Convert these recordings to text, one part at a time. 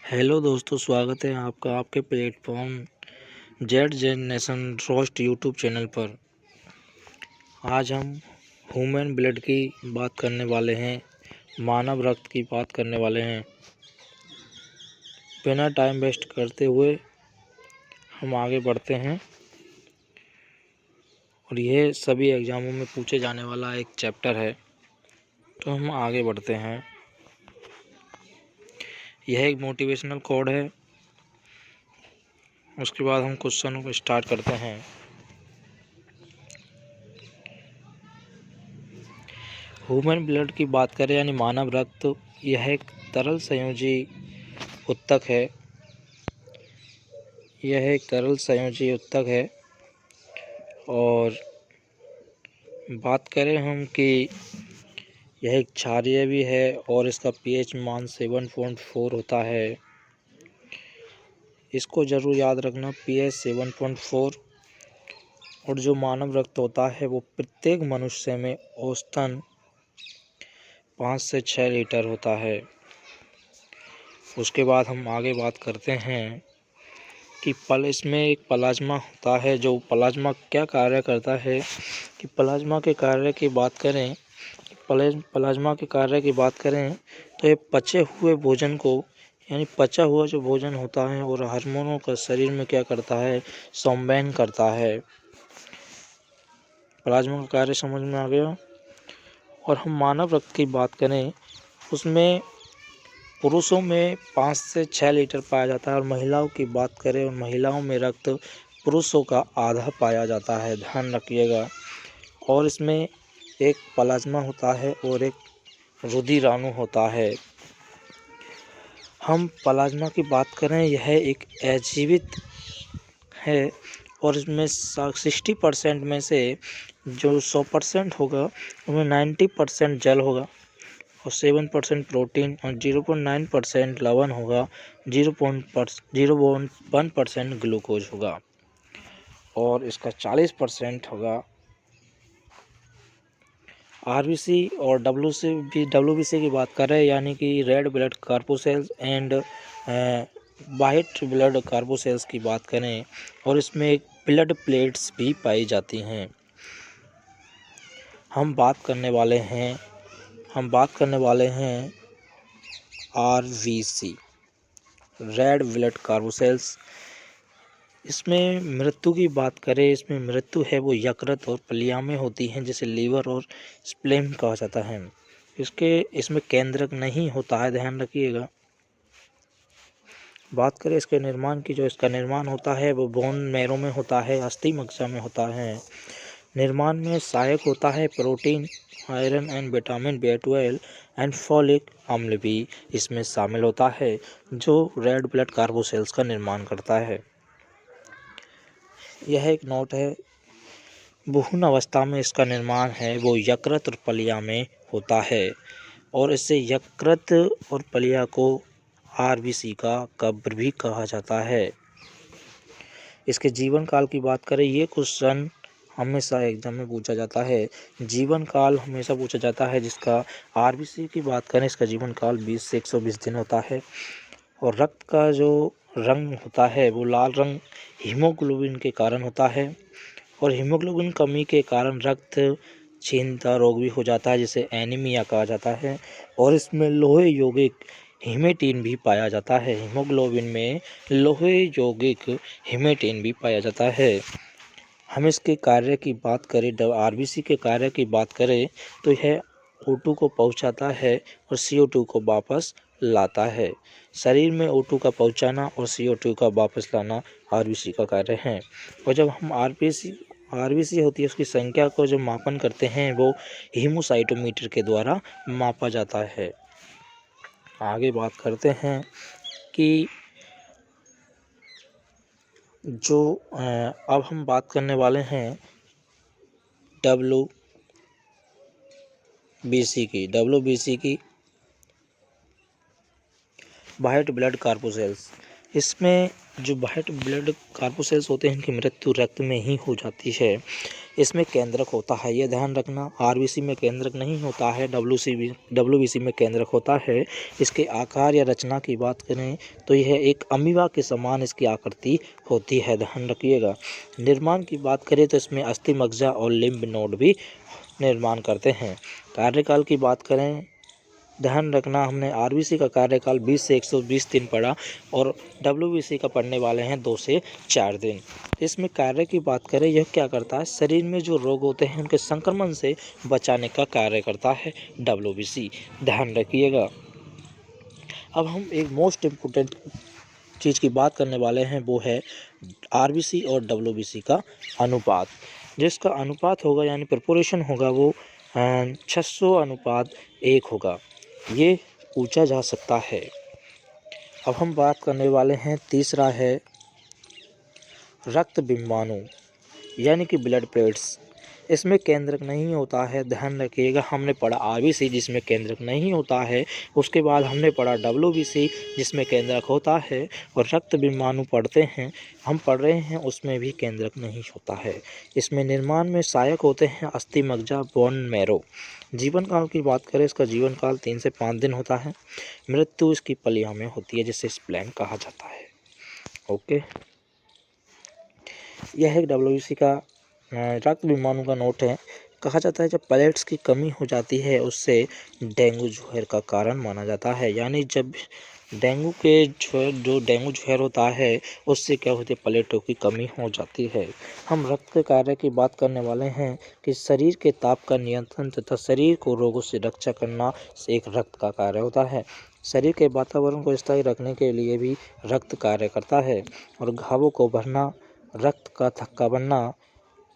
Hello दोस्तों, स्वागत है आपका आपके platform Z generation roast YouTube channel पर। आज हम ह्यूमन ब्लड की बात करने वाले हैं, मानव रक्त की बात करने वाले हैं। बिना टाइम वेस्ट करते हुए हम आगे बढ़ते हैं और यह सभी एग्ज़ामों में पूछे जाने वाला एक चैप्टर है, तो हम आगे बढ़ते हैं। यह एक मोटिवेशनल कोड है। उसके बाद हम क्वेश्चनों को स्टार्ट करते हैं। ह्यूमन ब्लड की बात करें यानी मानव रक्त, यह एक तरल संयोजी उत्तक है। यह एक तरल संयोजी उत्तक है और बात करें हम कि यह एक क्षारीय भी है और इसका पीएच मान 7.4 होता है। इसको ज़रूर याद रखना, पीएच 7.4। और जो मानव रक्त होता है वो प्रत्येक मनुष्य में औसतन 5 से 6 लीटर होता है। उसके बाद हम आगे बात करते हैं कि इसमें एक प्लाज्मा होता है। जो प्लाज्मा क्या कार्य करता है कि प्लाज्मा के कार्य की बात करें तो ये पचे हुए भोजन को यानी पचा हुआ जो भोजन होता है और हार्मोनों का शरीर में क्या करता है, संवहन करता है। प्लाज्मा का कार्य समझ में आ गया। और हम मानव रक्त की बात करें, उसमें पुरुषों में 5 से 6 लीटर पाया जाता है और महिलाओं की बात करें और महिलाओं में रक्त पुरुषों का आधा पाया जाता है, ध्यान रखिएगा। और इसमें एक प्लाज्मा होता है और एक रुधिराणु होता है। हम प्लाज्मा की बात करें, यह एक अजीवित है और इसमें 60% में से जो 100% होगा उसमें 90% जल होगा और 7% प्रोटीन और 0.9% लवण होगा, 0.1% ग्लूकोज होगा और इसका 40% होगा आरबीसी और डब्ल्यूबीसी की बात करें यानी कि red blood corpuscles and white blood corpuscles की बात करें और इसमें एक ब्लड प्लेट्स भी पाई जाती हैं। हम बात करने वाले हैं आरबीसी, रेड ब्लड कार्पोसेल्स। इसमें मृत्यु की बात करें, इसमें मृत्यु है वो यकृत और प्लिया में होती हैं, जिसे लीवर और स्प्लेन कहा जाता है। इसमें केंद्रक नहीं होता है, ध्यान रखिएगा। बात करें इसके निर्माण की, जो इसका निर्माण होता है वो बोन मैरो में होता है, अस्थि मज्जा में होता है। निर्माण में सहायक होता है protein, iron and vitamin B12 and folic अम्ल भी इसमें शामिल होता है, जो रेड ब्लड कार्बोसेल्स का निर्माण करता है। यह एक नोट है, भ्रूण अवस्था में इसका निर्माण है वो यकृत और प्लिया में होता है और इससे यकृत और प्लिया को आरबीसी का कब्र भी कहा जाता है। इसके जीवन काल की बात करें, ये क्वेश्चन हमेशा एग्जाम में पूछा जाता है। जीवन काल हमेशा पूछा जाता है जिसका। आरबीसी की बात करें, इसका जीवन काल 20 से 120 दिन होता है और रक्त का जो रंग होता है वो लाल रंग हीमोग्लोबिन के कारण होता है और हीमोग्लोबिन कमी के कारण रक्त क्षीणता रोग भी हो जाता है, जिसे एनीमिया कहा जाता है। और इसमें लोहे यौगिक हीमेटिन भी पाया जाता है। हीमोग्लोबिन में लोहे यौगिक हीमेटिन भी पाया जाता है। हम इसके कार्य की बात करें, आरबीसी के कार्य की बात करें तो यह O2 को पहुंचाता है और CO2 को वापस लाता है। शरीर में O2 का पहुंचाना और CO2 का वापस लाना आरबीसी का कार्य है। और जब हम आरबीसी होती है, उसकी संख्या को जो मापन करते हैं वो हीमोसाइटोमीटर के द्वारा मापा जाता है। आगे बात करते हैं कि जो अब हम बात करने वाले हैं डब्ल्यूबीसी की वाइट ब्लड कार्पोसेल्स। इसमें जो वाइट ब्लड कार्पोसेल्स होते हैं, इनकी मृत्यु रक्त में ही हो जाती है। इसमें केंद्रक होता है, ये ध्यान रखना। आरबीसी में केंद्रक नहीं होता है, डब्ल्यूबीसी में केंद्रक होता है। इसके आकार या रचना की बात करें तो यह एक अमीबा के समान इसकी आकृति होती है, ध्यान रखिएगा। निर्माण की बात करें तो इसमें अस्थि मज्जा और लिम्फ नोड भी निर्माण करते हैं। कार्यकाल की बात करें, ध्यान रखना हमने आरबीसी का कार्यकाल 20 से 120 दिन पढ़ा और डब्ल्यूबीसी का पढ़ने वाले हैं 2 से 4 दिन। इसमें कार्य की बात करें, यह क्या करता है, शरीर में जो रोग होते हैं उनके संक्रमण से बचाने का कार्य करता है डब्ल्यूबीसी, ध्यान रखिएगा। अब हम एक मोस्ट इम्पोर्टेंट चीज़ की बात करने वाले हैं, वो है आरबीसी और डब्ल्यूबीसी का अनुपात। जिसका अनुपात होगा यानी प्रोपोर्शन होगा वो 600:1 होगा, ये पूछा जा सकता है। अब हम बात करने वाले हैं, तीसरा है रक्त बिंबाणु यानी कि ब्लड प्लेट्स। इसमें केंद्रक नहीं होता है, ध्यान रखिएगा। हमने पढ़ा आरबीसी जिसमें केंद्रक नहीं होता है, उसके बाद हमने पढ़ा डब्ल्यूबीसी जिसमें केंद्रक होता है, और रक्त बिंबाणु पढ़ते हैं हम पढ़ रहे हैं उसमें भी केंद्रक नहीं होता है। इसमें निर्माण में सहायक होते हैं अस्थि मज्जा, बोन मैरो। जीवन काल की बात करें, इसका जीवन काल 3 से 5 दिन होता है। मृत्यु इसकी पलिया में होती है जिसे स्प्लेन कहा जाता है। ओके, यह एक डब्ल्यूबीसी का रक्त बिंबाणु का नोट है। कहा जाता है जब प्लेट्स की कमी हो जाती है उससे डेंगू जहर का कारण माना जाता है, यानी जब डेंगू जहर होता है उससे क्या होती है, प्लेटों की कमी हो जाती है। हम रक्त के कार्य की बात करने वाले हैं कि शरीर के ताप का नियंत्रण तथा शरीर को रोगों से रक्षा करना एक रक्त का कार्य होता है। शरीर के वातावरण को स्थायी रखने के लिए भी रक्त कार्य करता है, और घावों को भरना, रक्त का थक्का बनना,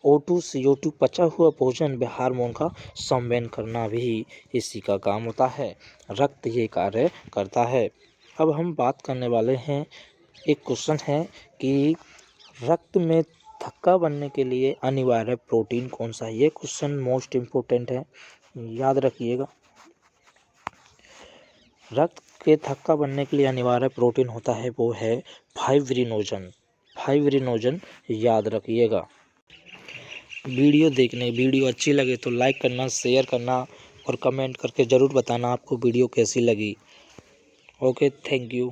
O2 CO2 पचा हुआ भोजन व हार्मोन का संवहन करना भी इसी का काम होता है। रक्त ये कार्य करता है। अब हम बात करने वाले हैं, एक क्वेश्चन है कि रक्त में थक्का बनने के लिए अनिवार्य प्रोटीन कौन सा है। ये क्वेश्चन मोस्ट इम्पोर्टेंट है, याद रखिएगा। रक्त के थक्का बनने के लिए अनिवार्य प्रोटीन होता है वो है फाइब्रिनोजन, याद रखिएगा। वीडियो अच्छी लगे तो लाइक करना, शेयर करना और कमेंट करके ज़रूर बताना आपको वीडियो कैसी लगी। Okay, thank you.